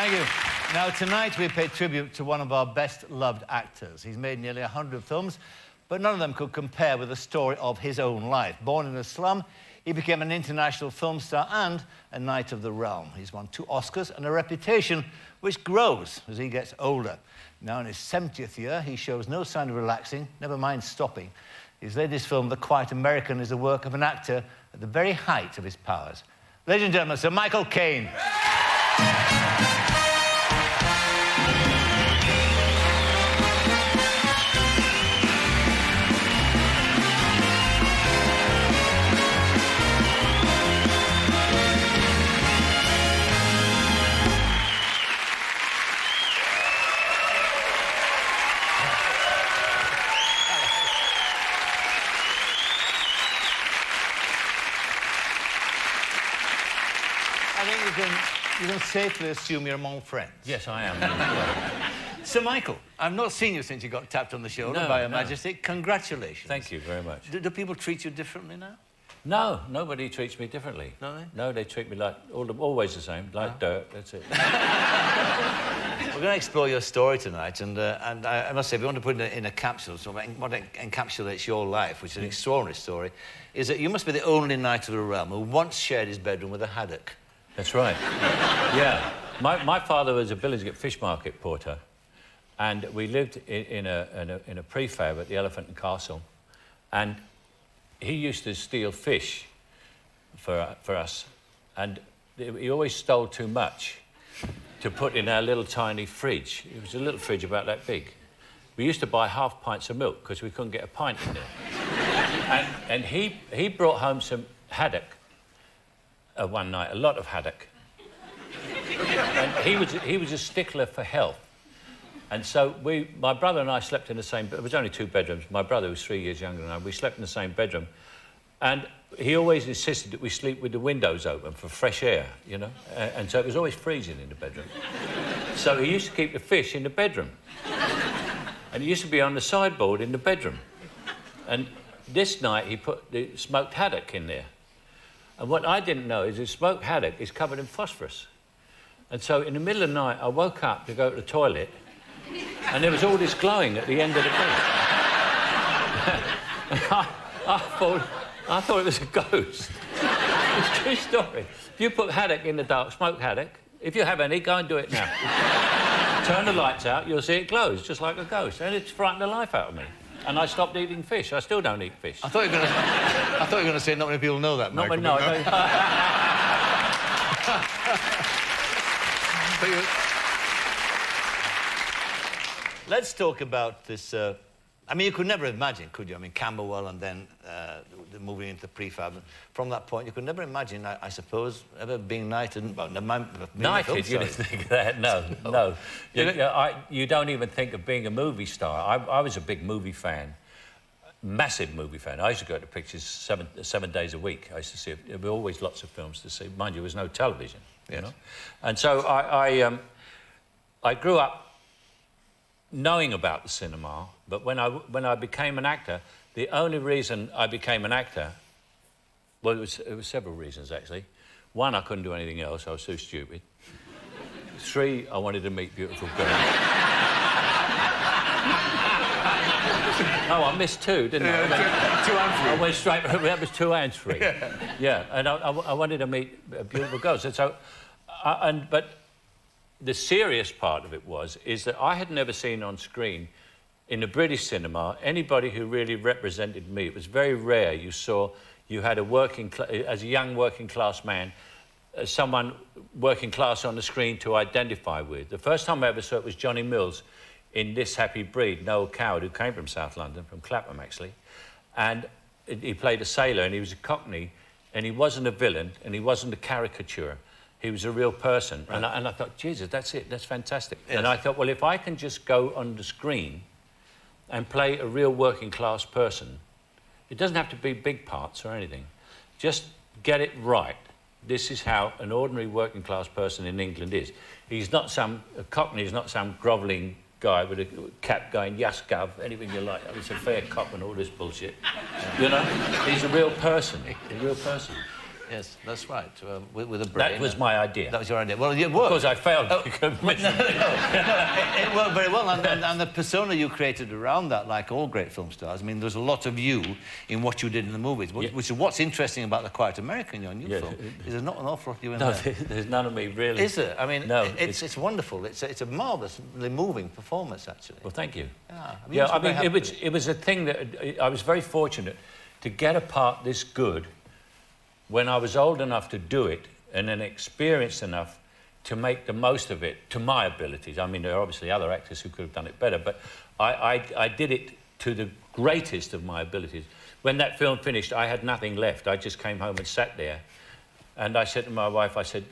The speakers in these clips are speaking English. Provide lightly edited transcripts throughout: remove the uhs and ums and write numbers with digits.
Thank you. Now, tonight we pay tribute to one of our best-loved actors. He's made nearly 100 films, but none of them could compare with the story of his own life. Born in a slum, he became an international film star and a Knight of the Realm. He's won 2 Oscars and a reputation which grows as he gets older. Now, in his 70th year, he shows no sign of relaxing, never mind stopping. His latest film, The Quiet American, is the work of an actor at the very height of his powers. Ladies and gentlemen, Sir Michael Caine. I think you can safely assume you're among friends. Yes, I am. Sir Michael, I've not seen you since you got tapped on the shoulder by Her Majesty. Congratulations. Thank you very much. Do people treat you differently now? No, nobody treats me differently. No, they? No, they treat me like always the same, like dirt. That's it. We're going to explore your story tonight, and I must say, if you want to put it in a capsule, so what encapsulates your life, which is an extraordinary story, is that you must be the only Knight of the Realm who once shared his bedroom with a haddock. That's right. Yeah. My father was a Billingsgate fish market porter, and we lived in a prefab at the Elephant and Castle, and he used to steal fish for us, and he always stole too much to put in our little tiny fridge. It was a little fridge about that big. We used to buy half pints of milk because we couldn't get a pint in there. and he brought home some haddock one night, a lot of haddock. And he was a stickler for health. And so my brother and I slept in the same... It was only 2 bedrooms. My brother was 3 years younger than I. We slept in the same bedroom. And he always insisted that we sleep with the windows open for fresh air, you know? And so it was always freezing in the bedroom. So he used to keep the fish in the bedroom. And it used to be on the sideboard in the bedroom. And this night, he put the smoked haddock in there. And what I didn't know is the smoked haddock is covered in phosphorus. And so in the middle of the night, I woke up to go to the toilet, and there was all this glowing at the end of the bed. I thought it was a ghost. It's a true story. If you put haddock in the dark, smoked haddock, if you have any, go and do it now. Turn the lights out, you'll see it glows, just like a ghost. And it's frightened the life out of me. And I stopped eating fish. I still don't eat fish. I thought you were going to say not many people know that, Michael. No. Let's talk about this... I mean, you could never imagine, could you? I mean, Camberwell and then moving into prefab. From that point, you could never imagine, I suppose, ever being knighted... Well, knighted? You didn't think of that? No. You don't even think of being a movie star. I was a big movie fan. Massive movie fan. I used to go to pictures 7 days a week. I used to see... There were always lots of films to see. Mind you, there was no television, you know? And so I grew up knowing about the cinema, but when I became an actor, the only reason I became an actor, well, it was several reasons, actually. 1, I couldn't do anything else. I was so stupid. 3, I wanted to meet beautiful girls. Oh, I missed 2, didn't I? 2 and 3. I went straight... That was 2 and 3. Yeah, and I wanted to meet beautiful girls. And so... But the serious part of it is that I had never seen on screen, in the British cinema, anybody who really represented me. It was very rare. You had as a young working class man, someone working class on the screen to identify with. The first time I ever saw it was Johnny Mills in This Happy Breed, Noel Coward, who came from South London, from Clapham, actually. And he played a sailor, and he was a Cockney, and he wasn't a villain, and he wasn't a caricature. He was a real person. Right. And I thought, Jesus, that's it, that's fantastic. Yes. And I thought, well, if I can just go on the screen and play a real working class person, it doesn't have to be big parts or anything. Just get it right. This is how an ordinary working class person in England is. He's not a Cockney is not some grovelling guy with a cap going, yes, Gov, anything you like. It's a fair cop and all this bullshit. You know? He's a real person, Yes, that's right. With a brain. That was my idea. That was your idea. Well, it worked. Of course, I failed. No, it worked very well. And the persona you created around that, like all great film stars, I mean, there's a lot of you in what you did in the movies, which is what's interesting about The Quiet American, your new film, is there's not an awful lot of you in there. No, there's none of me, really. Is there? I mean, no, it's wonderful. It's a marvellously moving performance, actually. Well, thank you. Yeah, I mean, it was a thing that I was very fortunate to get a part this good when I was old enough to do it and then experienced enough to make the most of it to my abilities. I mean, there are obviously other actors who could have done it better, but I did it to the greatest of my abilities. When that film finished, I had nothing left. I just came home and sat there, and I said to my wife, I said,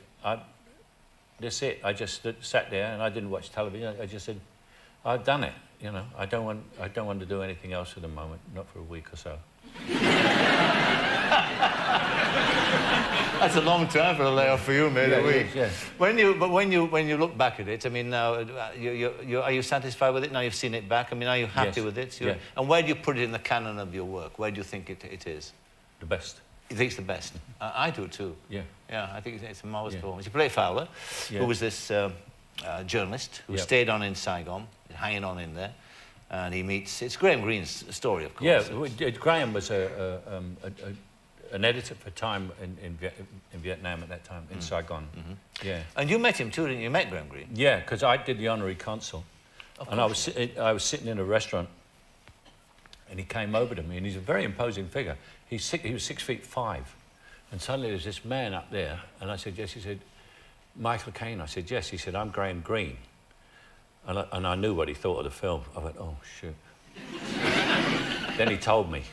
that's it. I just sat there and I didn't watch television. I just said, I've done it. You know, I don't want to do anything else at the moment, not for a week or so. That's a long time for a layoff for you, mate. Yeah, a week. yeah. When you look back at it, I mean, now are you satisfied with it? Now you've seen it back. I mean, are you happy with it? Yeah. And where do you put it in the canon of your work? Where do you think it is? The best. You think it's the best? I do too. Yeah. Yeah, I think it's a marvellous performance. You play Fowler, who was this journalist who stayed on in Saigon, hanging on in there, and he meets. It's Graham Greene's story, of course. Yeah, Graham was an editor for Time in Vietnam at that time, in Saigon. Yeah. And you met him too, didn't you? You met Graham Greene? Yeah, because I did the honorary consul. And I was sitting in a restaurant, and he came over to me, and he's a very imposing figure. He was 6'5", and suddenly there's this man up there, and I said, yes. He said, Michael Caine. I said, yes. He said, I'm Graham Greene. And I knew what he thought of the film. I went, oh, shoot. Then he told me.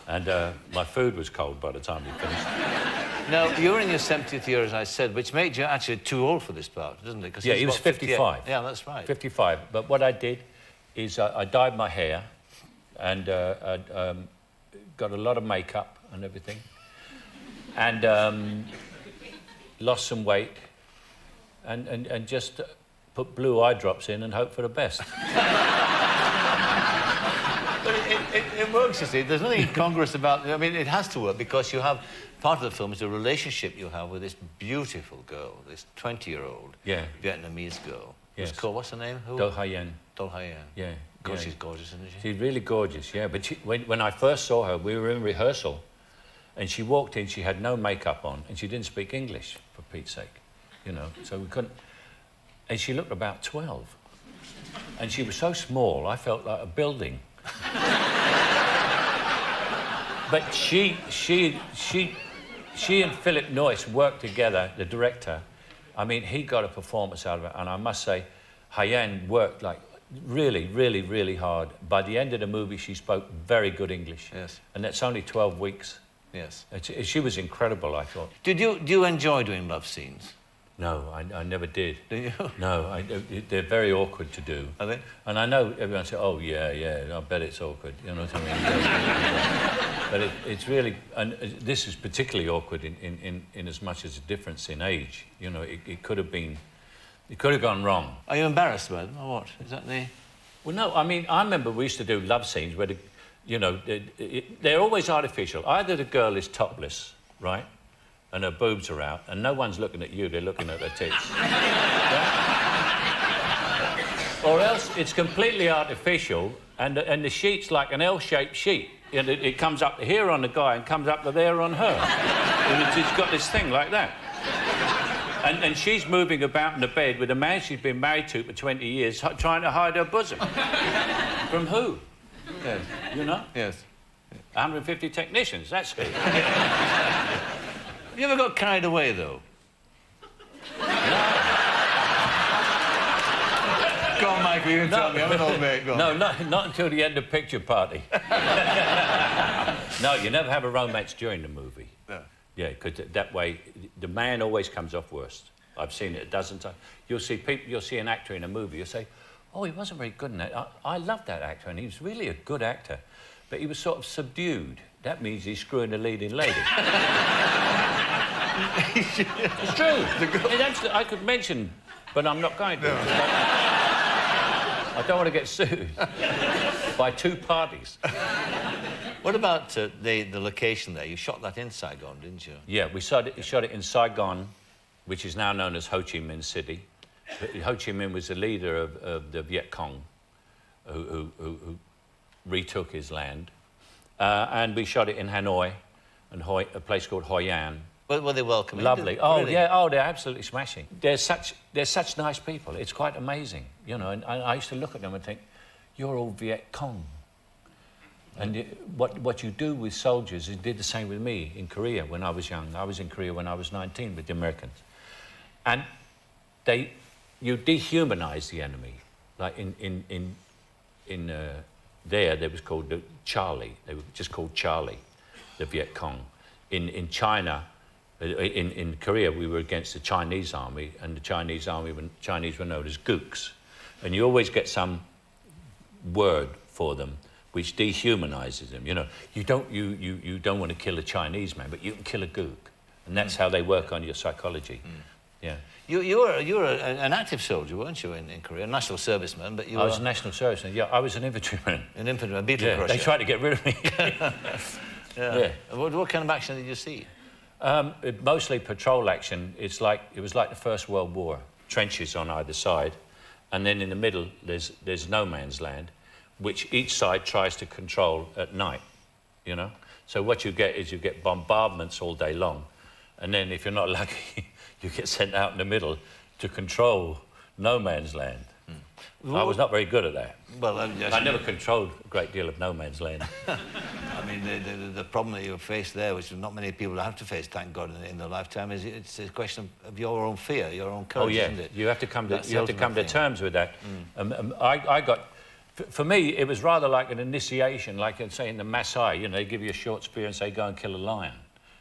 And my food was cold by the time he finished. Now, you're in your 70th year, as I said, which made you actually too old for this part, doesn't it? Yeah, he was 55. Yeah, that's right. 55. But what I did is I dyed my hair and got a lot of makeup and everything. And lost some weight and just put blue eye drops in and hope for the best. But it works, you see. There's nothing incongruous about it. I mean, it has to work because you have... Part of the film is the relationship you have with this beautiful girl, this 20-year-old Vietnamese girl. Yes. Who's called, what's her name? Who? Do Hai Yen. Do Hai Yen. Yeah. God, she's gorgeous, isn't she? She's really gorgeous, yeah. But when I first saw her, we were in rehearsal, and she walked in, she had no makeup on, and she didn't speak English, for Pete's sake, you know, so we couldn't... And she looked about 12. And she was so small, I felt like a building. But she and Philip Noyce worked together, the director. I mean, he got a performance out of it, and I must say, Hyen worked like really, really, really hard. By the end of the movie, she spoke very good English. Yes. And that's only 12 weeks. Yes. She was incredible, I thought. Do you enjoy doing love scenes? No, I never did. Do you? No, they're very awkward to do. Are they? And I know everyone says, oh, yeah, I bet it's awkward. You know what I mean? But it's really... And this is particularly awkward in as much as a difference in age. You know, it could have been... It could have gone wrong. Are you embarrassed by them, or what? Is that the... Well, no, I mean, I remember we used to do love scenes where, they're always artificial. Either the girl is topless, right? And her boobs are out, and no one's looking at you, they're looking at her tits. Right? Or else it's completely artificial, and the sheet's like an L-shaped sheet. And it comes up here on the guy and comes up to there on her. And it's got this thing like that. And she's moving about in the bed with a man she's been married to for 20 years, trying to hide her bosom. From who? Yes. You know? Yes. 150 technicians, that's who. You ever got carried away, though? No. Go on, Michael, you can tell me. I'm an old mate. Go on. No, not until the end of picture party. No, you never have a romance during the movie. No. Yeah, because that way, the man always comes off worst. I've seen it a dozen times. You'll see an actor in a movie, you'll say, oh, he wasn't very good in that. I love that actor, and he was really a good actor. But he was sort of subdued. That means he's screwing the leading lady. It's true. I could mention, but I'm not going to. No. I don't want to get sued by two parties. What about the location there? You shot that in Saigon, didn't you? Yeah, we shot it in Saigon, which is now known as Ho Chi Minh City. Ho Chi Minh was the leader of the Viet Cong, who retook his land. And we shot it in Hanoi, and a place called Hoi An. Were they welcoming? Lovely. Oh, really? Yeah. Oh, they're absolutely smashing. They're such nice people. It's quite amazing, you know. And I used to look at them and think, you're all Viet Cong. And what you do with soldiers, it did the same with me in Korea when I was young. I was in Korea when I was 19 with the Americans. And you dehumanize the enemy. Like there was called the Charlie. They were just called Charlie, the Viet Cong. In China, in Korea, we were against the Chinese army, and the Chinese were known as gooks. And you always get some word for them which dehumanizes them. You know, you don't want to kill a Chinese man, but you can kill a gook, and that's how they work on your psychology. Yeah. You were an active soldier, weren't you, in Korea? A national serviceman, but you I was a national serviceman, yeah. I was an infantryman. An infantryman, beetle yeah, crusher. They tried to get rid of me. Yeah. What kind of action did you see? Mostly patrol action. It was like the First World War. Trenches on either side, and then in the middle there's no man's land, which each side tries to control at night, you know? So what you get is you get bombardments all day long, and then if you're not lucky, you get sent out in the middle to control no man's land. I was not very good at that. Well, I never controlled a great deal of no man's land. I mean, the problem that you face there, which not many people have to face, thank God, in their lifetime, is it's a question of your own fear, your own courage, isn't it? You have to come to terms with that. I got, for me, it was rather like an initiation, like in, say, in the Maasai, you know, they give you a short spear and say, go and kill a lion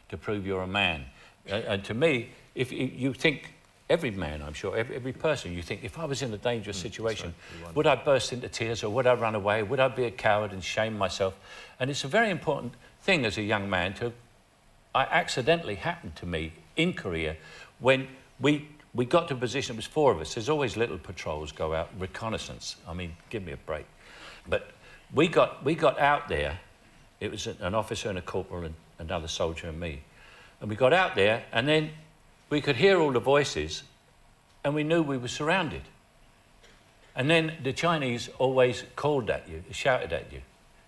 to prove you're a man. And to me, if you think, every man, I'm sure, every person, you think, if I was in a dangerous situation, would I burst into tears, or would I run away? Would I be a coward and shame myself? And it's a very important thing as a young man I accidentally happened to me in Korea when we got to a position, it was 4 of us. There's always little patrols go out, reconnaissance. I mean, give me a break. But we got out there. It was an officer and a corporal and another soldier and me. And we got out there, and then we could hear all the voices, and we knew we were surrounded. And then the Chinese always called at you, shouted at you,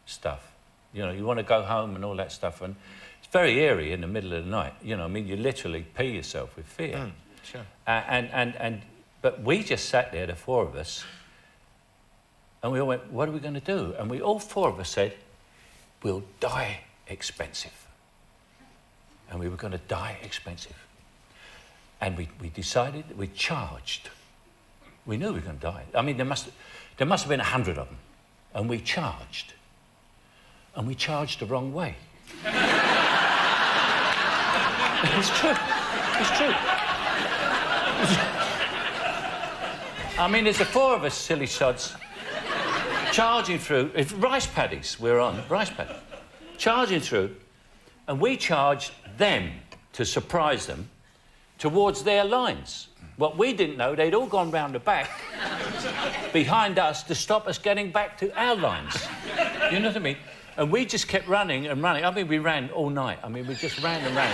stuff. You know, you want to go home and all that stuff. And it's very eerie in the middle of the night. You know, I mean, you literally pee yourself with fear. Sure. But we just sat there, the 4 of us, and we all went, what are we going to do? And we all 4 of us said, we'll die expensive. And we were going to die expensive. And we decided, we charged. We knew we were going to die. I mean, there must have been 100 of them. And we charged. And we charged the wrong way. It's true. It's true. I mean, there's the 4 of us, silly sods, charging through. It's rice paddies we're on, rice paddies. Charging through. And we charged them to surprise them towards their lines. What we didn't know, they'd all gone round the back behind us to stop us getting back to our lines. You know what I mean? And we just kept running and running. I mean, we ran all night. I mean, we just ran and ran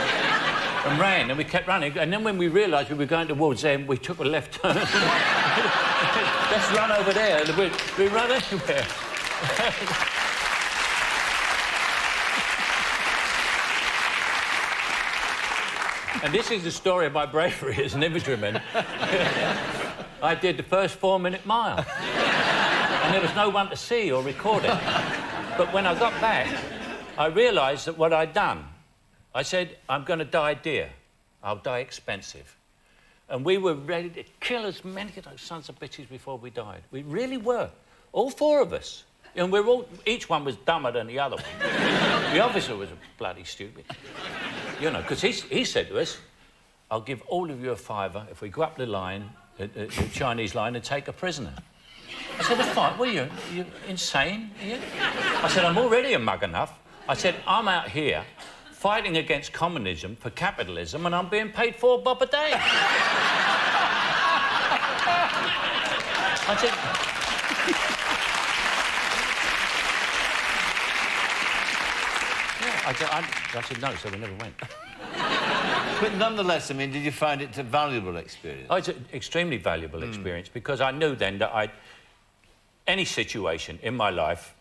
and ran, and we kept running. And then when we realised we were going towards them, we took a left turn. Let's run over there. We run everywhere. And this is the story of my bravery as an infantryman. I did the first 4-minute mile. And there was no one to see or record it. But when I got back, I realised that what I'd done, I said, I'm going to die dear. I'll die expensive. And we were ready to kill as many of those sons of bitches before we died. We really were. All 4 of us. And each one was dumber than the other one. The officer was bloody stupid. You know, because he said to us, I'll give all of you a $5 if we go up the line, the Chinese line, and take a prisoner. I said, "What are you insane? Are you?" I said, I'm already a mug enough. I said, I'm out here fighting against communism for capitalism, and I'm being paid $4 a day. I said... I said no, so we never went. But nonetheless, I mean, did you find it a valuable experience? Oh, it's an extremely valuable experience because I knew then that any situation in my life,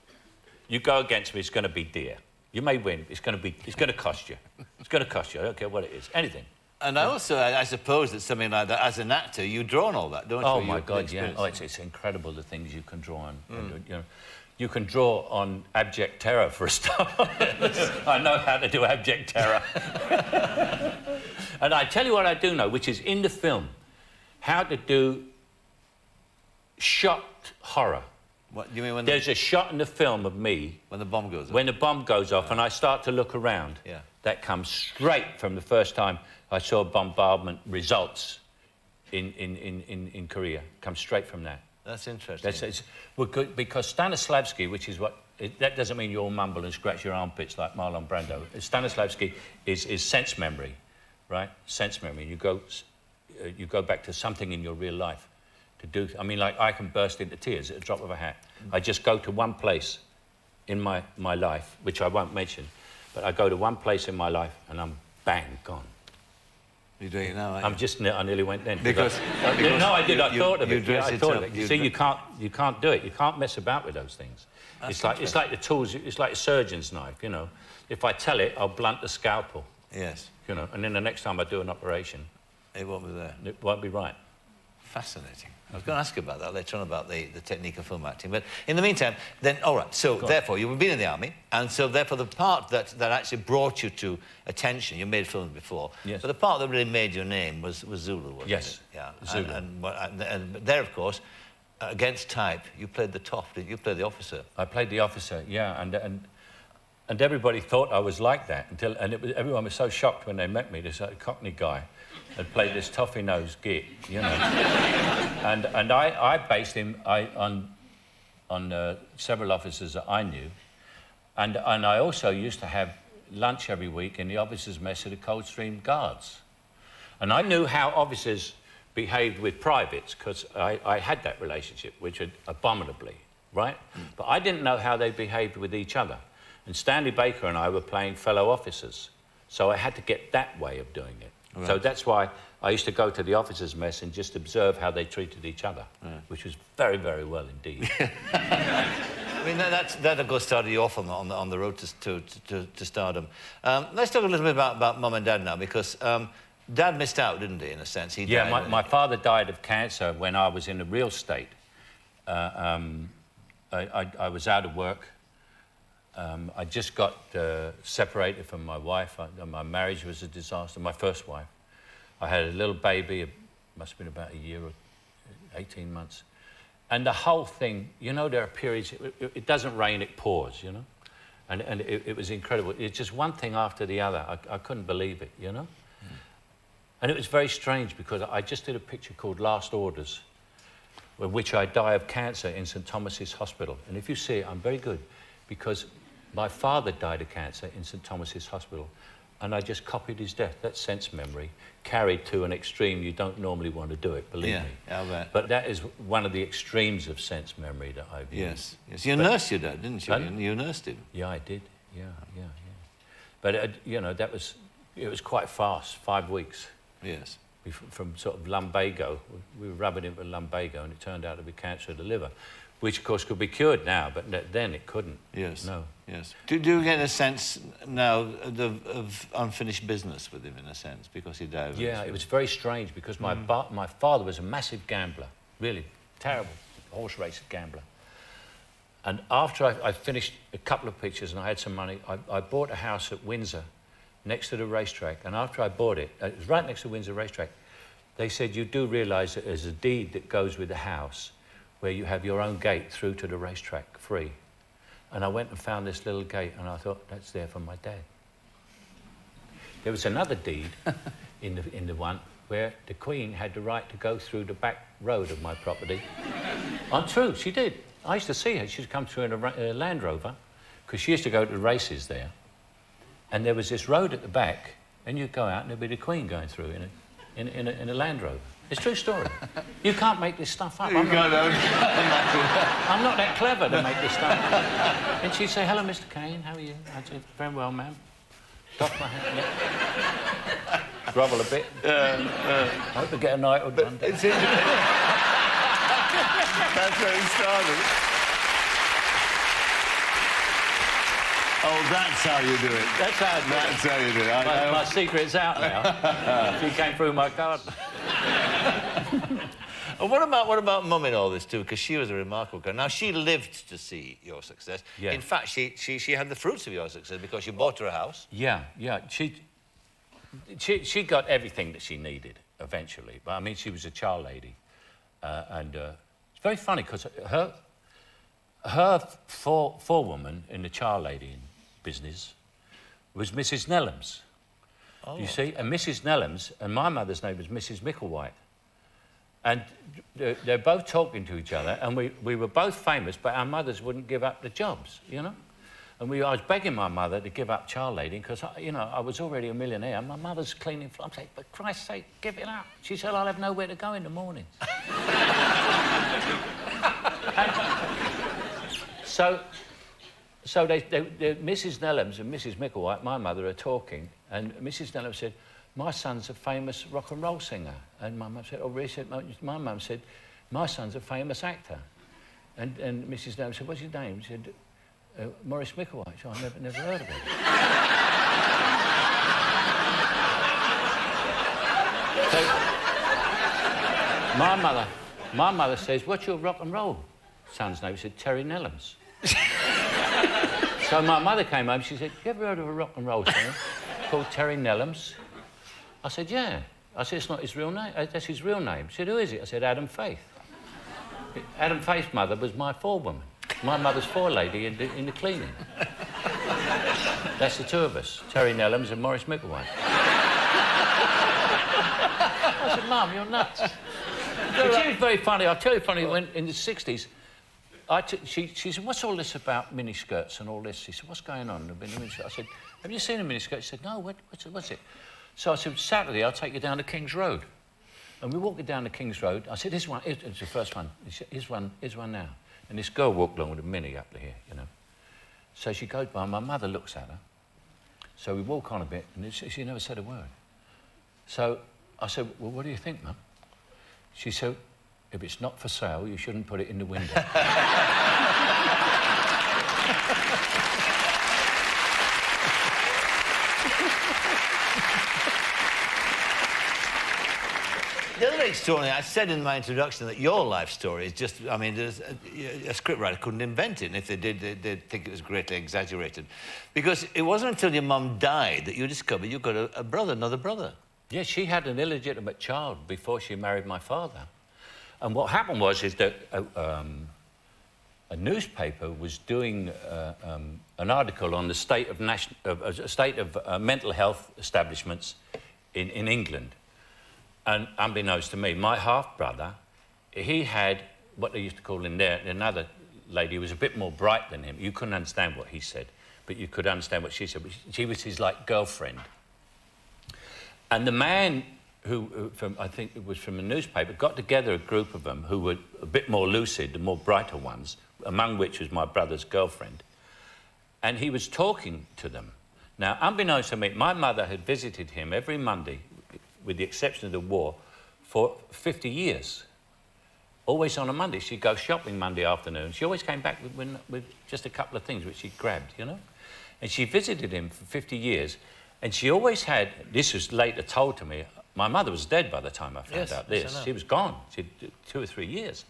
you go against me, it's going to be dear. You may win, it's going to cost you. It's going to cost you, I don't care what it is, anything. And also, I suppose that something like that, as an actor, you draw on all that, don't you? Oh, my God, yeah. Oh, it's incredible, the things you can draw on. And, you know, you can draw on abject terror, for a start. I know how to do abject terror. And I tell you what I do know, which is in the film, how to do shot horror. What do you mean when there's a shot in the film of me when the bomb goes off? When the bomb goes off, and I start to look around. Yeah. That comes straight from the first time I saw bombardment results in Korea. Comes straight from that. That's interesting. Because Stanislavski, which is what that doesn't mean you all mumble and scratch your armpits like Marlon Brando. Stanislavski is sense memory, right? Sense memory. You go back to something in your real life. I mean, like, I can burst into tears at a drop of a hat. I just go to one place in my life, which I won't mention, but I go to one place in my life and I'm bang, gone. You're doing it now, I nearly went then. Because no, I did. I thought of it. I thought of it. You see, you can't do it. You can't mess about with those things. It's like the tools. It's like a surgeon's knife. You know, if I tell it, I'll blunt the scalpel. Yes. You know, and then the next time I do an operation, it won't be there. It won't be right. Fascinating. I was going to ask you about that later on, about the technique of film acting. But in the meantime, then, all right, so therefore, you've been in the army, and so therefore the part that actually brought you to attention, you made films before, yes. But the part that really made your name was Zulu, wasn't yes. it? Yeah, Zulu. And there, of course, against type, you played the top, didn't you? You played the officer. I played the officer, yeah, and everybody thought I was like that, everyone was so shocked when they met me, this Cockney guy had played this toffee-nosed git, you know. and I based him on several officers that I knew. And I also used to have lunch every week in the officers' mess of the Coldstream Guards. And I knew how officers behaved with privates, because I had that relationship, which had abominably, right? But I didn't know how they behaved with each other. And Stanley Baker and I were playing fellow officers. So I had to get that way of doing it. Right. So that's why I used to go to the officers' mess and just observe how they treated each other, which was very, very well indeed. I mean, that of course started you off on the road to stardom. Let's talk a little bit about Mum and Dad now, because Dad missed out, didn't he, in a sense? He died, my father died of cancer when I was in a real state. I was out of work. I just got separated from my wife. My marriage was a disaster, my first wife. I had a little baby, it must have been about a year or 18 months. And the whole thing, you know, there are periods, it doesn't rain, it pours, you know? And it was incredible. It's just one thing after the other. I couldn't believe it, you know? And it was very strange because I just did a picture called Last Orders, in which I die of cancer in St. Thomas's Hospital. And if you see it, I'm very good, because my father died of cancer in St. Thomas's Hospital, and I just copied his death. That's sense memory, carried to an extreme. You don't normally want to do it, believe me. I'll bet. But that is one of the extremes of sense memory that I've used. Yes. You nursed your dad, didn't you? You nursed him. Yeah, I did. Yeah. But, you know, it was quite fast, 5 weeks. Yes. From sort of lumbago. We were rubbing it with lumbago, and it turned out to be cancer of the liver, which, of course, could be cured now, but then it couldn't. Yes. No. Yes. Do you get a sense now of unfinished business with him, in a sense, because he died? Yeah, it was very strange, because my father was a massive gambler, really terrible horse race gambler. And after I finished a couple of pictures and I had some money, I bought a house at Windsor next to the racetrack. And after I bought it, it was right next to Windsor racetrack, they said, you do realise that there's a deed that goes with the house where you have your own gate through to the racetrack free. And I went and found this little gate, and I thought, that's there for my dad. There was another deed in the one where the Queen had the right to go through the back road of my property. True, she did. I used to see her. She'd come through in a Land Rover, because she used to go to the races there. And there was this road at the back, and you'd go out, and there'd be the Queen going through in a Land Rover. It's a true story. You can't make this stuff up. I'm not that clever to make this stuff up. And she'd say, hello, Mr. Caine, how are you? I'd say, very well, ma'am. Doff my hat, yeah. Grovel a bit. I hope we get a night or one day. That's where it started. Oh, that's how you do it. That's how I do it. That's how you do it. My secret's out now. She came through my garden. And what about Mum in all this too? Because she was a remarkable girl. Now she lived to see your success. Yeah. In fact, she had the fruits of your success because you bought her a house. Yeah. She got everything that she needed eventually. But I mean, she was a child lady, and it's very funny because her forewoman in the child lady business was Mrs. Nellams. Oh. You see, and Mrs. Nellams, and my mother's name was Mrs. Micklewhite. And they're both talking to each other, and we were both famous, but our mothers wouldn't give up the jobs, you know? And I was begging my mother to give up child lady because, you know, I was already a millionaire. My mother's cleaning floors. I'm saying, for Christ's sake, give it up. She said, I'll have nowhere to go in the mornings. So Mrs. Nellams and Mrs. Micklewhite, my mother, are talking, and Mrs. Nellams said, my son's a famous rock and roll singer. And my mum said, oh, really? My mum said, my son's a famous actor. And Mrs. Nellams said, what's his name? She said, Maurice Micklewhite. So I never heard of him. So my mother says, what's your rock and roll son's name? She said, Terry Nellams. So my mother came home, she said, you ever heard of a rock and roll singer called Terry Nellams? I said, yeah. I said, it's not his real name. That's his real name. She said, who is it? I said, Adam Faith. Adam Faith's mother was my forewoman. My mother's forelady in the cleaning. That's the two of us, Terry Nellams and Maurice Micklewhite. I said, Mum, you're nuts. But she was very funny. I'll tell you funny, when in the 60s, she said, what's all this about miniskirts and all this? She said, what's going on? I said, have you seen a miniskirt? She said, no, what's it? So I said, Saturday, I'll take you down to King's Road. And we walked down to King's Road. I said, here's one. It's the first one. Here's one now. And this girl walked along with a mini up to here, you know. So she goes by, and my mother looks at her. So we walk on a bit, and she never said a word. So I said, well, what do you think, Mum? She said, if it's not for sale, you shouldn't put it in the window. The other extraordinary, I said in my introduction that your life story is just, I mean, a scriptwriter couldn't invent it, and if they did, they'd think it was greatly exaggerated. Because it wasn't until your mum died that you discovered you've got a brother, another brother. Yeah, she had an illegitimate child before she married my father. And what happened was that a newspaper was doing an article on the state of mental health establishments in England. And unbeknownst to me, my half-brother, he had what they used to call in there, another lady who was a bit more bright than him. You couldn't understand what he said, but you could understand what she said. But she was his, like, girlfriend. And the man who I think it was from a newspaper, got together a group of them who were a bit more lucid, the more brighter ones, among which was my brother's girlfriend. And he was talking to them. Now, unbeknownst to me, my mother had visited him every Monday, with the exception of the war, for 50 years. Always on a Monday. She'd go shopping Monday afternoon. She always came back with just a couple of things which she grabbed, you know? And she visited him for 50 years. And she always had, this was later told to me, my mother was dead by the time I found out this. Yes, I know. She was gone. She had 2 or 3 years.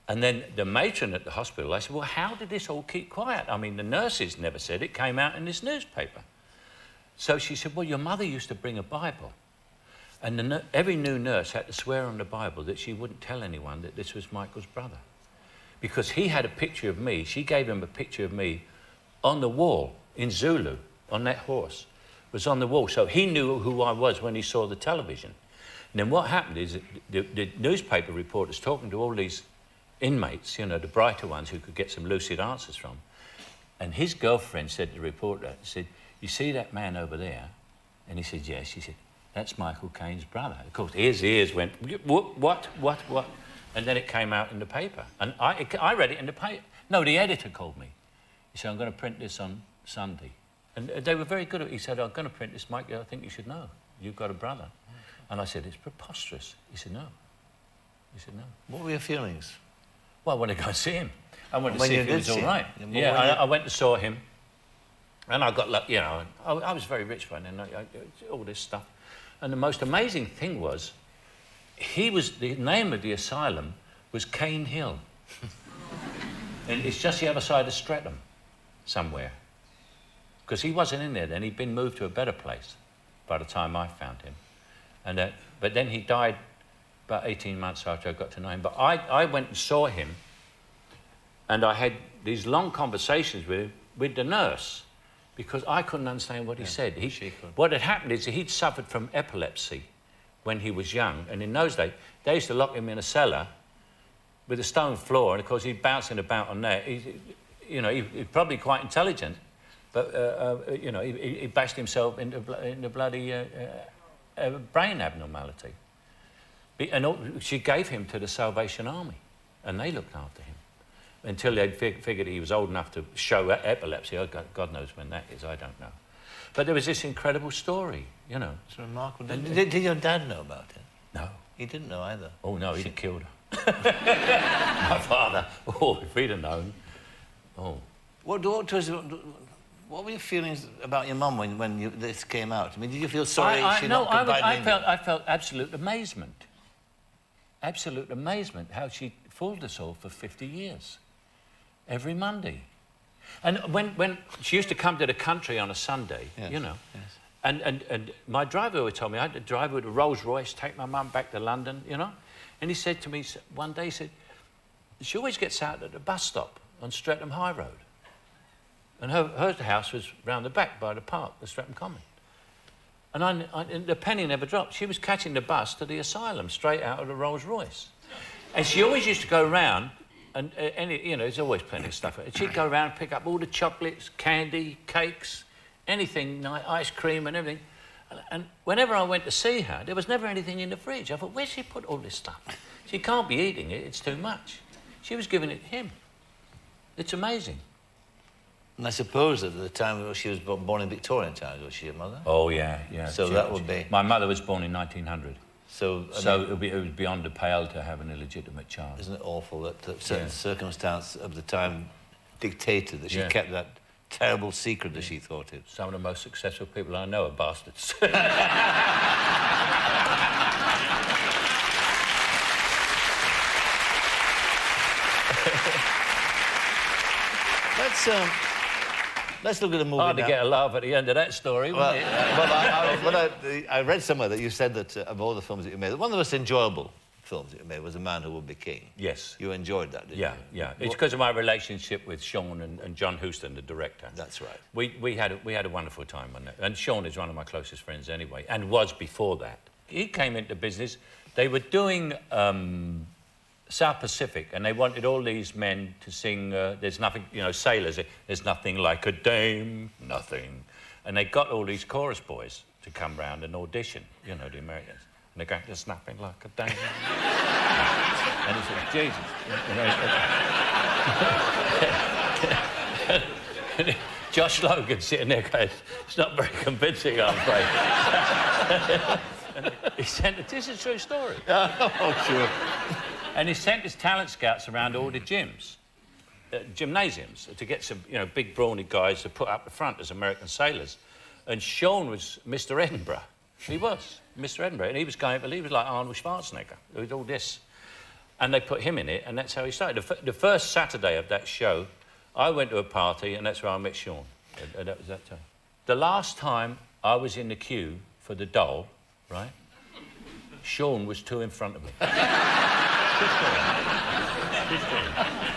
And then the matron at the hospital, I said, well, how did this all keep quiet? I mean, the nurses never said it came out in this newspaper. So she said, well, your mother used to bring a Bible. And every new nurse had to swear on the Bible that she wouldn't tell anyone that this was Michael's brother. Because he had a picture of me, she gave him a picture of me on the wall in Zulu, on that horse. It was on the wall, so he knew who I was when he saw the television. And then what happened is the newspaper reporters talking to all these inmates, you know, the brighter ones who could get some lucid answers from. And his girlfriend said to the reporter, said, you see that man over there? And he said, yes. She said, that's Michael Caine's brother. Of course, his ears went, what? And then it came out in the paper. And I read it in the paper. No, the editor called me. He said, I'm going to print this on Sunday. And they were very good at it. He said, I'm going to print this, Mike. I think you should know. You've got a brother. And I said, it's preposterous. He said, no. He said, no. What were your feelings? Well, I wanted to go and see him. I wanted to When see you if he did was see all right. him? Yeah, I went and saw him. And I got, you know, I was very rich by then, all this stuff. And the most amazing thing was, the name of the asylum was Caine Hill. And it's just the other side of Streatham, somewhere. Because he wasn't in there then, he'd been moved to a better place by the time I found him. And, but then he died about 18 months after I got to know him. But I went and saw him, and I had these long conversations with the nurse, because I couldn't understand what he said. What had happened is he'd suffered from epilepsy when he was young, and in those days, they used to lock him in a cellar with a stone floor, and of course he'd bouncing about on there. He's probably quite intelligent, but you know, he bashed himself into bloody brain abnormality. And she gave him to the Salvation Army, and they looked after him until they'd figured he was old enough to show epilepsy. Oh, God knows when that is, I don't know. But there was this incredible story, you know. It's remarkable. Did your dad know about it? No. He didn't know either? Oh, no, he'd have killed her. My father, if he'd have known. Oh. What were your feelings about your mum when this came out? I mean, did you feel sorry she not confided in you? I felt absolute amazement. Absolute amazement how she fooled us all for 50 years. Every Monday. And when she used to come to the country on a Sunday, yes, you know, yes. and my driver always told me I had to drive with a Rolls Royce, take my mum back to London, you know. And he said to me one day, he said, she always gets out at the bus stop on Streatham High Road. And her house was round the back by the park, the Streatham Common. And the penny never dropped. She was catching the bus to the asylum straight out of the Rolls Royce. And she always used to go round, and you know, there's always plenty of stuff. She'd go around and pick up all the chocolates, candy, cakes, anything, ice cream and everything. And whenever I went to see her, there was never anything in the fridge. I thought, where's she put all this stuff? She can't be eating it, it's too much. She was giving it to him. It's amazing. And I suppose that at the time she was born in Victorian times, was she your mother? Oh, yeah, yeah. So that would be... My mother was born in 1900. So it was beyond the pale to have an illegitimate child. Isn't it awful that certain circumstance of the time dictated that she kept that terrible secret that she thought it? Some of the most successful people I know are bastards. Let's look at a movie Hard to get a laugh at the end of that story, well, wasn't it? well, I read somewhere that you said that of all the films that you made, one of the most enjoyable films that you made was A Man Who Would Be King. Yes. You enjoyed that, didn't you? Yeah. It's because of my relationship with Sean and John Huston, the director. That's right. We had a wonderful time on that. And Sean is one of my closest friends anyway, and was before that. He came into business. They were doing South Pacific, and they wanted all these men to sing, there's nothing, you know, sailors, there's nothing like a dame, nothing. And they got all these chorus boys to come round and audition, you know, the Americans. And they're going, there's nothing like a dame. And he said, Jesus. You know, Josh Logan sitting there going, it's not very convincing, I'm afraid. And he said, this is a true story. Oh, sure. And he sent his talent scouts around all the gyms, gymnasiums, to get some, you know, big brawny guys to put up the front as American sailors. And Sean was Mr. Edinburgh. He was Mr. Edinburgh, and he was like Arnold Schwarzenegger. There was all this. And they put him in it, and that's how he started. The first Saturday of that show, I went to a party, and that's where I met Sean. And that was that time. The last time I was in the queue for the doll, right, Sean was 2 in front of me.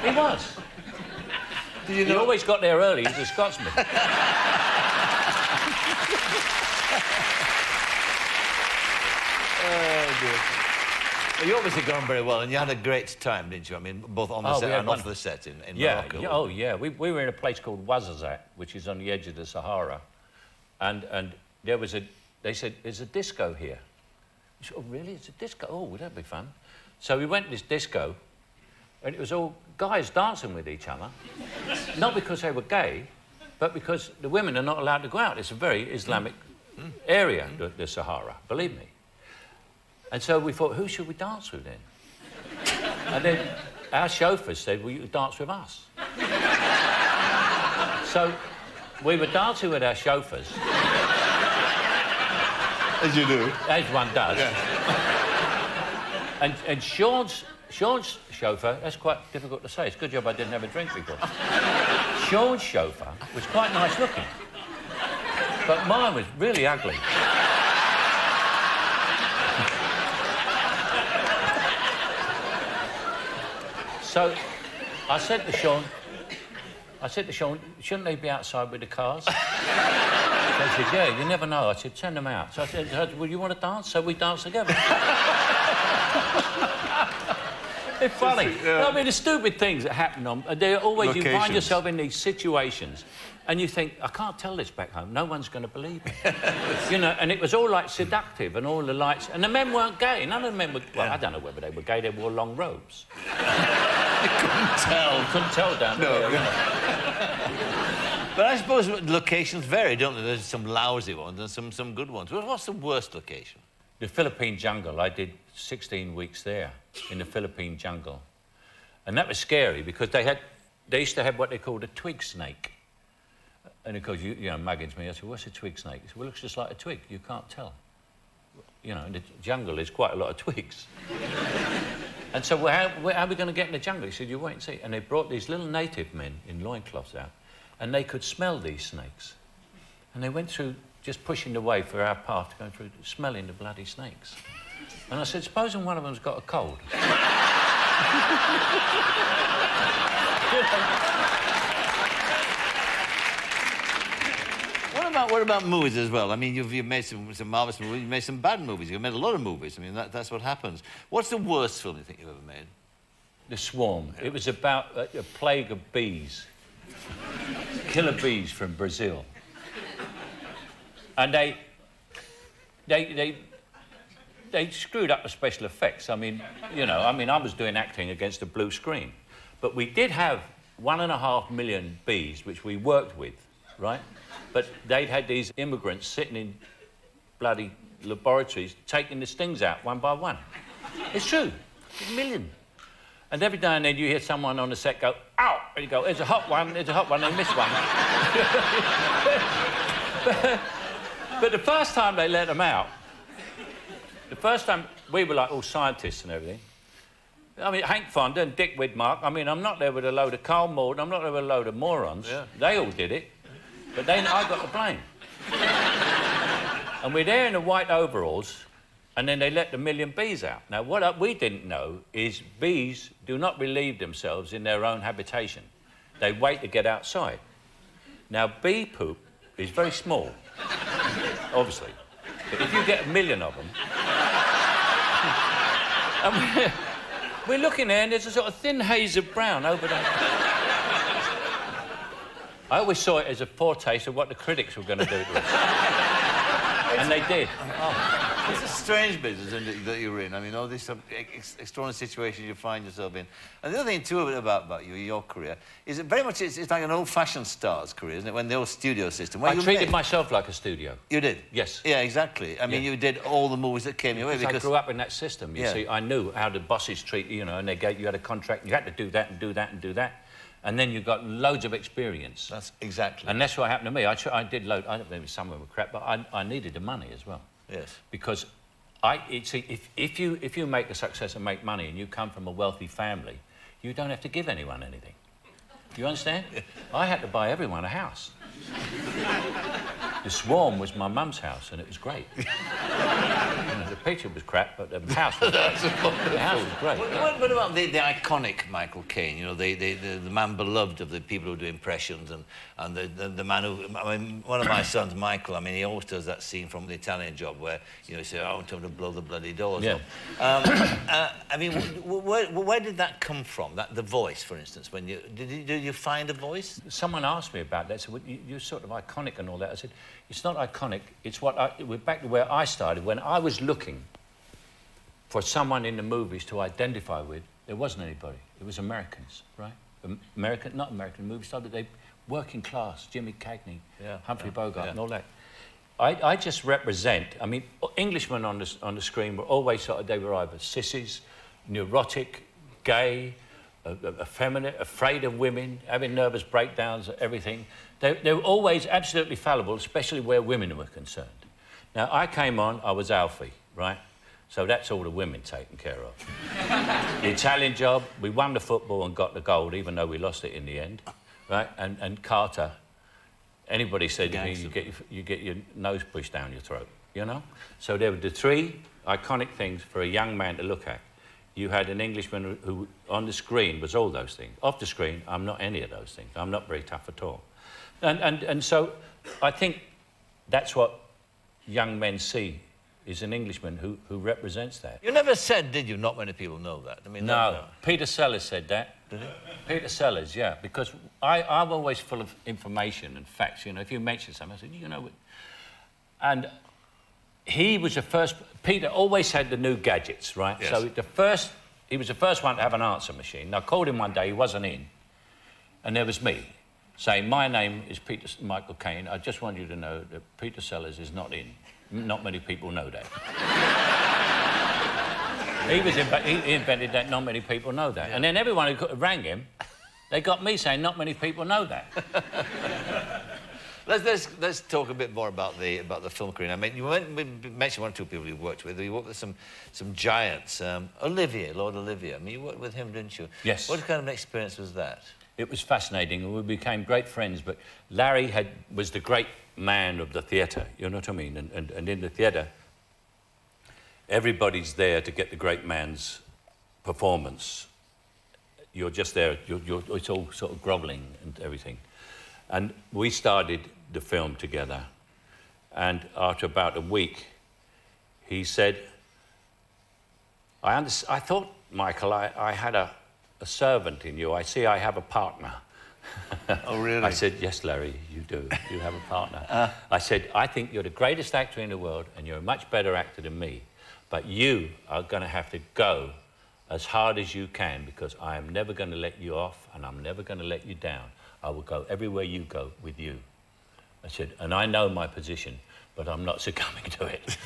He was. Did you know? He always got there early. He's a Scotsman. Oh, dear. Well, you obviously got on very well, and you had a great time, didn't you? I mean, both on the set and off the set in Morocco. Yeah, oh, yeah. We were in a place called Ouarzazate, which is on the edge of the Sahara. And there was they said, there's a disco here. We said, oh, really? It's a disco? Oh, that'd be fun. So we went to this disco, and it was all guys dancing with each other. Not because they were gay, but because the women are not allowed to go out. It's a very Islamic area, the Sahara, believe me. And so we thought, who should we dance with then? And then our chauffeurs said, well, you dance with us. So we were dancing with our chauffeurs. As you do. As one does. Yeah. And Sean's chauffeur, that's quite difficult to say. It's a good job I didn't have a drink before. Sean's chauffeur was quite nice looking. But mine was really ugly. So I said to Sean, shouldn't they be outside with the cars? So I said, yeah, you never know. I said, send them out. So I said, well, you want to dance? So we danced together. It's funny. Yeah. I mean, the stupid things that happen on... They're always... Locations. You find yourself in these situations and you think, I can't tell this back home. No one's going to believe me. You know, and it was all, like, seductive and all the lights... And the men weren't gay. None of the men were... Well, I don't know whether they were gay. They wore long robes. I couldn't tell. You couldn't tell down there. No. But I suppose locations vary, don't they? There's some lousy ones and some good ones. What's the worst location? The Philippine jungle. I did 16 weeks there in the Philippine jungle. And that was scary because they used to have what they called a twig snake. And of course, you know, Muggins me, I said, what's a twig snake? He said, well, it looks just like a twig. You can't tell. You know, in the jungle, there's quite a lot of twigs. And so, well, how are we going to get in the jungle? He said, you wait and see. And they brought these little native men in loincloths out, and they could smell these snakes. And they went through, just pushing the way for our path, going through, smelling the bloody snakes. And I said, supposing one of them's got a cold. What about movies as well? I mean, you've made some marvellous movies, you've made some bad movies, you've made a lot of movies. I mean, that's what happens. What's the worst film you think you've ever made? The Swarm. Yeah. It was about a plague of bees. Killer bees from Brazil. And they screwed up the special effects. I mean, you know, I was doing acting against a blue screen. But we did have 1.5 million bees, which we worked with, right? But they'd had these immigrants sitting in bloody laboratories taking the stings out one by one. It's true. It's a million. And every now and then you hear someone on the set go, ow! And you go, there's a hot one, there's a hot one, they missed one. But the first time they let them out, the first time we were like all scientists and everything. I mean, Hank Fonda and Dick Widmark, I mean, I'm not there with a load of Carl Morden, I'm not there with a load of morons. Yeah. They all did it. But then I got the blame. And we're there in the white overalls, and then they let the million bees out. Now, what we didn't know is bees do not relieve themselves in their own habitation. They wait to get outside. Now, bee poop is very small, obviously. But if you get 1 million of them... and we're looking there, and there's a sort of thin haze of brown over there. I always saw it as a foretaste of what the critics were going to do to us. And they did. Oh. It's a strange business that you're in. I mean, all these extraordinary situations you find yourself in. And the other thing, too, about you, your career, is that very much it's like an old-fashioned star's career, isn't it? When the old studio system... I treated myself like a studio. You did? Yes. Yeah, exactly. I mean, you did all the movies that came your way because I grew up in that system, you see. I knew how the bosses treat you, you know, and you had a contract, you had to do that and do that and do that. And then you got loads of experience. That's exactly. And that's what happened to me. I did load... I don't know if some of them were crap, but I needed the money as well. Yes. Because if you make a success and make money and you come from a wealthy family, you don't have to give anyone anything. Do you understand? I had to buy everyone a house. The Swarm was my mum's house, and it was great. You know, the picture was crap, but the house was great. The house was great. What about the iconic Michael Caine? You know, the man beloved of the people who do impressions, and the man who... I mean, one of my sons, Michael, I mean, he always does that scene from The Italian Job where, you know, he says, I want him to blow the bloody doors up. I mean, where did that come from? The voice, for instance, when you... Did you find a voice? Someone asked me about that, so you're sort of iconic and all that. I said, it's not iconic, it's we're back to where I started. When I was looking for someone in the movies to identify with, there wasn't anybody. It was Americans, right? Not American movie stars, but working class, Jimmy Cagney, Yeah, Humphrey yeah, Bogart yeah. and all that. I just represent, I mean, Englishmen on the screen were always sort of, they were either sissies, neurotic, gay, effeminate, afraid of women, having nervous breakdowns, everything. They were always absolutely fallible, especially where women were concerned. Now, I came on, I was Alfie, right? So that's all the women taken care of. The Italian job, we won the football and got the gold, even though we lost it in the end, right? And Carter, anybody said to me, you get your nose pushed down your throat, you know? So there were the three iconic things for a young man to look at. You had an Englishman who, on the screen, was all those things. Off the screen, I'm not any of those things. I'm not very tough at all. And so I think that's what young men see, is an Englishman who represents that. You never said, did you, not many people know that? I mean, No. Peter Sellers said that. Did he? Peter Sellers, yeah, because I'm always full of information and facts. You know, if you mention something, I said, you know, and he was the first. Peter always had the new gadgets, right? Yes. So he was the first one to have an answer machine. And I called him one day, he wasn't in, and there was me saying, my name is Michael Caine. I just want you to know that Peter Sellers is not in. Not many people know that. He invented that, not many people know that. Yeah. And then everyone who rang him, they got me saying, not many people know that. Let's talk a bit more about the film career. I mean, you mentioned one or two people you worked with. You worked with some giants. Lord Olivier. I mean, you worked with him, didn't you? Yes. What kind of an experience was that? It was fascinating, and we became great friends. But Larry was the great man of the theatre. You know what I mean? And in the theatre, everybody's there to get the great man's performance. You're just there. It's all sort of grovelling and everything. And we started the film together, and after about a week, he said, I thought, Michael, I had a servant in you. I see I have a partner. Oh, really? I said, yes, Larry, you do. You have a partner. I said, I think you're the greatest actor in the world, and you're a much better actor than me, but you are going to have to go as hard as you can, because I am never going to let you off, and I'm never going to let you down. I will go everywhere you go with you. I said, and I know my position, but I'm not succumbing to it.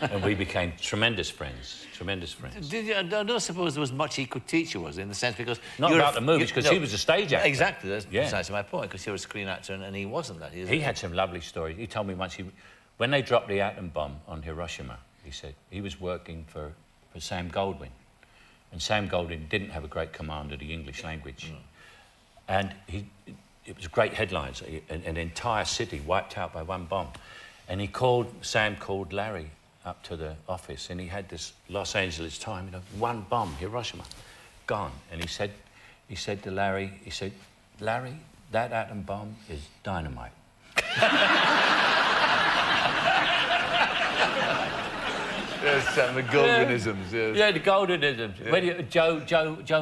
And we became tremendous friends, tremendous friends. I don't suppose there was much he could teach you, was there, in the sense, because... Not about the movies, because he was a stage actor. Exactly, that's precisely my point, because you're a screen actor, and he wasn't that. He had some lovely stories. He told me once, when they dropped the atom bomb on Hiroshima, he said, he was working for Sam Goldwyn. And Sam Goldwyn didn't have a great command of the English language. And it was great headlines, an entire city wiped out by one bomb. And Sam called Larry up to the office, and he had this Los Angeles Times, you know, one bomb, Hiroshima, gone. And he said to Larry, Larry, that atom bomb is dynamite. Yes, the Goldwynisms, yes. Yeah, the Goldwynisms. Yeah. When Joe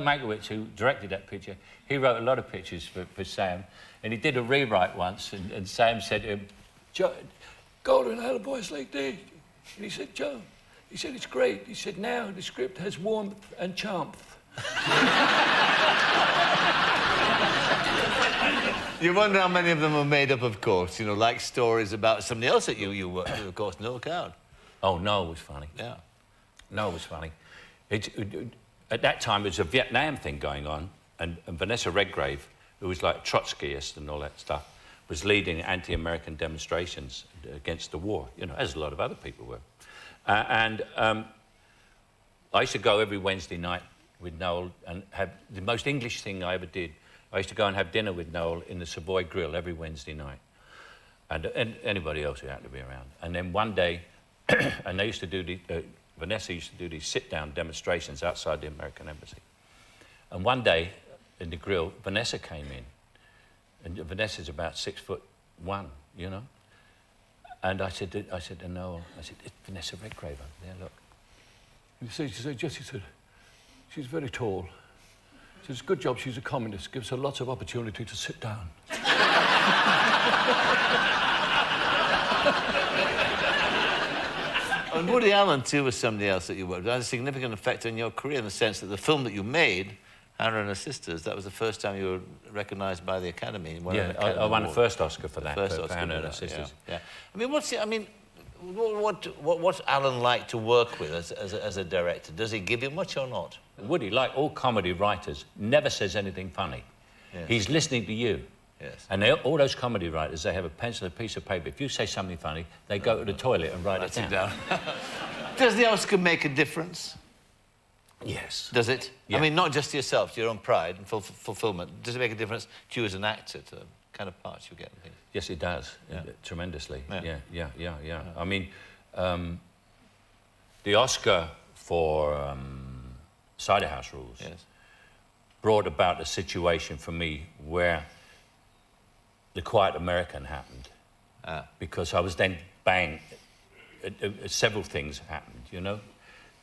Mankiewicz, who directed that picture, he wrote a lot of pictures for Sam, and he did a rewrite once, and Sam said to him, Goldwyn had a voice like this. And he said, Joe, he said, it's great. He said, now the script has warmth and charmth. You wonder how many of them are made up, of course, you know, like stories about somebody else that you worked with, of course, no account. Oh, Noel was funny. Yeah. Noel was funny. At that time, there was a Vietnam thing going on, and Vanessa Redgrave, who was like a Trotskyist and all that stuff, was leading anti-American demonstrations against the war, you know, as a lot of other people were. I used to go every Wednesday night with Noel and have the most English thing I ever did. I used to go and have dinner with Noel in the Savoy Grill every Wednesday night, and anybody else who happened to be around. And then one day, and they used to do Vanessa used to do these sit-down demonstrations outside the American embassy. And one day, in the grill, Vanessa came in. And Vanessa's about 6'1", you know. And I said to Noel, it's Vanessa Redgrave over there, look. She said, Jesse said, she's very tall. She says, good job, she's a communist, gives her lots of opportunity to sit down. And Woody Allen, too, was somebody else that you worked with. It had a significant effect on your career in the sense that the film that you made Hannah and Her Sisters, that was the first time you were recognised by the Academy. Yeah, I won the first Oscar for that, first for Oscar Hannah for and Her that, Sisters. Yeah. I mean, what's Alan like to work with as a director? Does he give you much or not? Woody, like all comedy writers, never says anything funny. Yes. He's listening to you. Yes. And all those comedy writers, they have a pencil, a piece of paper. If you say something funny, they go to the toilet and write it down. Does the Oscar make a difference? Yes. Does it? Yeah. I mean, not just to yourself, to your own pride and fulfillment. Does it make a difference to you as an actor, to the kind of parts you get and things? Yes, it does. Yeah. Tremendously. Yeah. Yeah. I mean, the Oscar for Cider House Rules brought about a situation for me where The Quiet American happened. Because I was then, bang, several things happened, you know?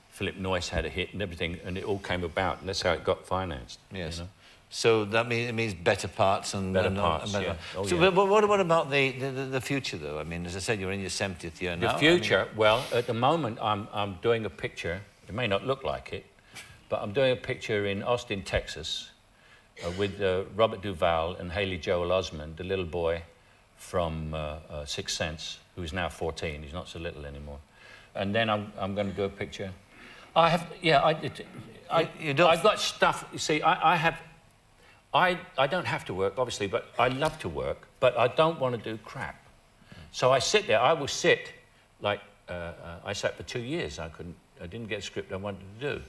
Philip Noyce had a hit and everything, and it all came about, and that's how it got financed. Yes. You know? So that means it means better parts and better parts. better. Yeah. Oh, so, yeah. but what about the future, though? I mean, as I said, you're in your 70th year now. The future. Well, at the moment, I'm doing a picture. It may not look like it, but I'm doing a picture in Austin, Texas, with Robert Duvall and Haley Joel Osment, the little boy from Sixth Sense, who's now 14. He's not so little anymore. And then I'm going to do a picture. I've got stuff. You see, I don't have to work, obviously, but I love to work, but I don't want to do crap. So I sit there. I will sit, like, I sat for 2 years. I didn't get a script I wanted to do.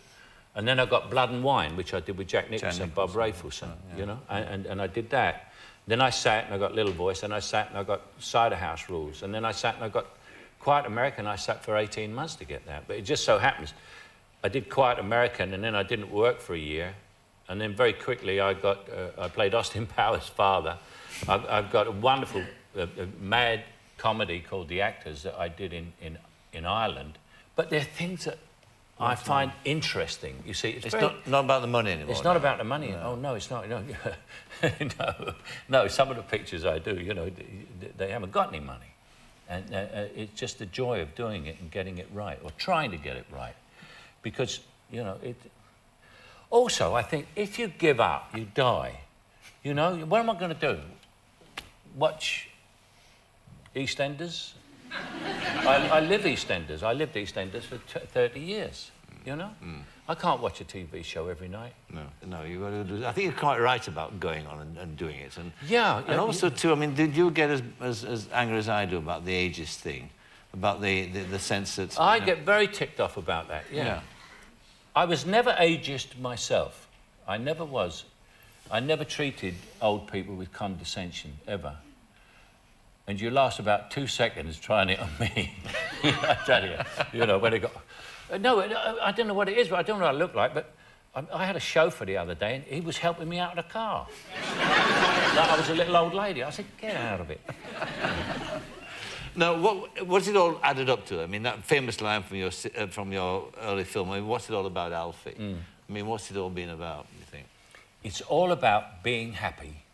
And then I got Blood and Wine, which I did with Jack Nicholson and Bob Rafelson, you know, and I did that. Then I sat and I got Little Voice, and I sat and I got Cider House Rules, and then I sat and I got Quiet American. I sat for 18 months to get that, but it just so happens I did Quiet American, and then I didn't work for a year, and then very quickly I played Austin Powers' father. I've got a wonderful mad comedy called The Actors that I did in Ireland, but they're things that I find interesting. You see, it's not about the money anymore. It's not about the money. No. Oh no, it's not. No, no. Some of the pictures I do, you know, they haven't got any money, and it's just the joy of doing it and getting it right, or trying to get it right. Because, you know, also, I think if you give up, you die. You know, what am I going to do? Watch EastEnders? I live EastEnders. I lived EastEnders for 30 years, you know? I can't watch a TV show every night. No, you got to do. I think you're quite right about going on and doing it. And yeah. Also, too, I mean, did you get as angry as I do about the ageist thing? About the sense that... I get very ticked off about that, yeah. I was never ageist myself. I never was. I never treated old people with condescension, ever. And you last about 2 seconds trying it on me. I tell you, you know, when it got... No, I don't know what it is, but I don't know what I look like, but I had a chauffeur the other day, and he was helping me out of the car. Like I was a little old lady. I said, get out of it. Now, what's it all added up to? I mean, that famous line from your early film, I mean, what's it all about, Alfie? I mean, what's it all been about, you think? It's all about being happy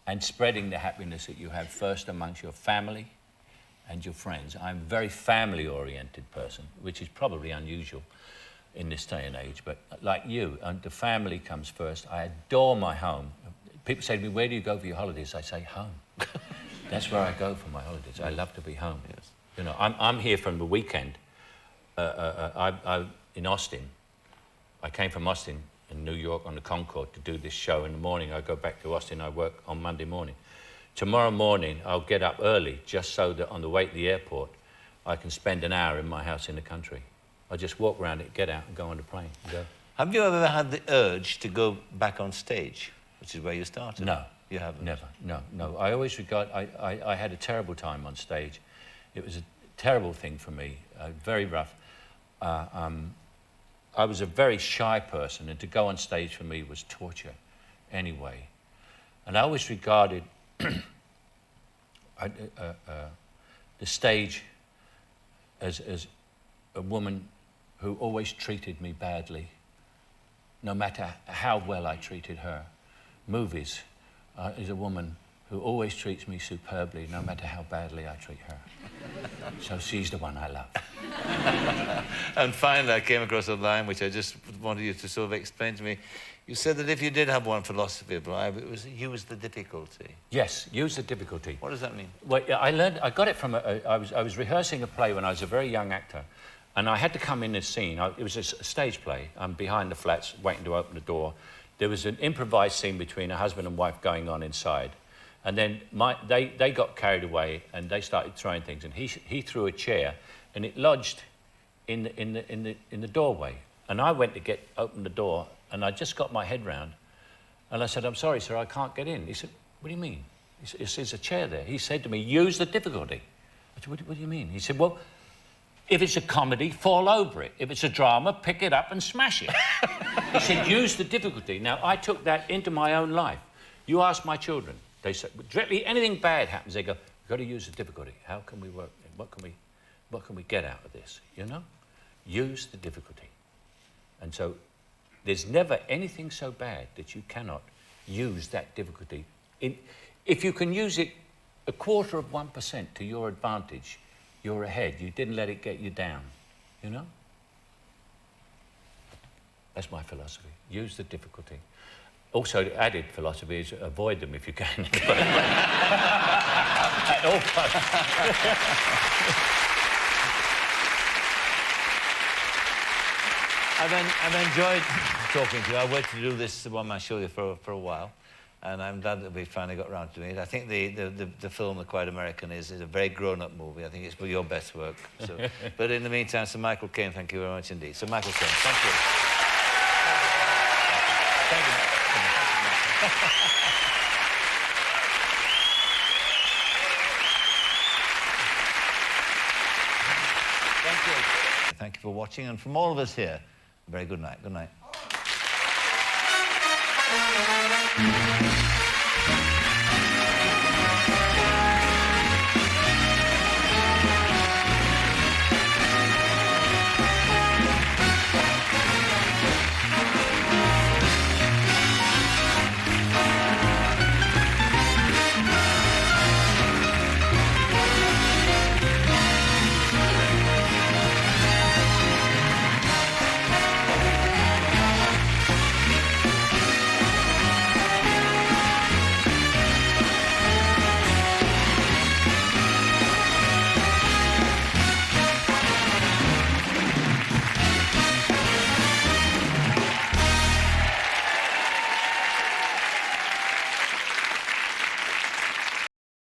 and spreading the happiness that you have first amongst your family and your friends. I'm a very family-oriented person, which is probably unusual in this day and age, but like you, the family comes first. I adore my home. People say to me, where do you go for your holidays? I say, home. That's where I go for my holidays. I love to be home. Yes. You know, I'm here from the weekend. In Austin. I came from Austin in New York on the Concorde to do this show in the morning. I go back to Austin. I work on Monday morning. Tomorrow morning, I'll get up early just so that on the way to the airport, I can spend an hour in my house in the country. I just walk around it, get out, and go on the plane. And go. Have you ever had the urge to go back on stage, which is where you started? No. You haven't? Never, no. I always regard... I had a terrible time on stage. It was a terrible thing for me, very rough. I was a very shy person, and to go on stage for me was torture anyway. And I always regarded the stage as a woman who always treated me badly, no matter how well I treated her. Movies is a woman who always treats me superbly, no matter how badly I treat her. So she's the one I love. And finally, I came across a line which I just wanted you to sort of explain to me. You said that if you did have one philosophy of life, it was use the difficulty. Yes, use the difficulty. What does that mean? Well, yeah, I got it from I was rehearsing a play when I was a very young actor, and I had to come in this scene. It was a stage play. I'm behind the flats, waiting to open the door. There was an improvised scene between a husband and wife going on inside, and then they got carried away and they started throwing things, and he threw a chair, and it lodged in the doorway, and I went to open the door. And I just got my head round, and I said, "I'm sorry, sir, I can't get in." He said, "What do you mean?" He said, "There's a chair there." He said to me, "Use the difficulty." I said, what do you mean? He said, "Well, if it's a comedy, fall over it. If it's a drama, pick it up and smash it." He said, "Use the difficulty." Now, I took that into my own life. You ask my children, they say, directly, anything bad happens, they go, "We've got to use the difficulty. How can we work? What can we get out of this? You know? Use the difficulty." And so, there's never anything so bad that you cannot use that difficulty. If you can use it 0.25% to your advantage, you're ahead. You didn't let it get you down, you know? That's my philosophy. Use the difficulty. Also, the added philosophy is avoid them if you can. At all costs. I've enjoyed talking to you. I waited to do this one-man show for a while, and I'm glad that we finally got around to it. I think the film, The Quiet American, is a very grown-up movie. I think it's your best work. So. But in the meantime, Sir Michael Caine, thank you very much indeed. Sir Michael Caine, thank you. Thank you. Thank you. Thank you for watching, and from all of us here, a very good night. Good night.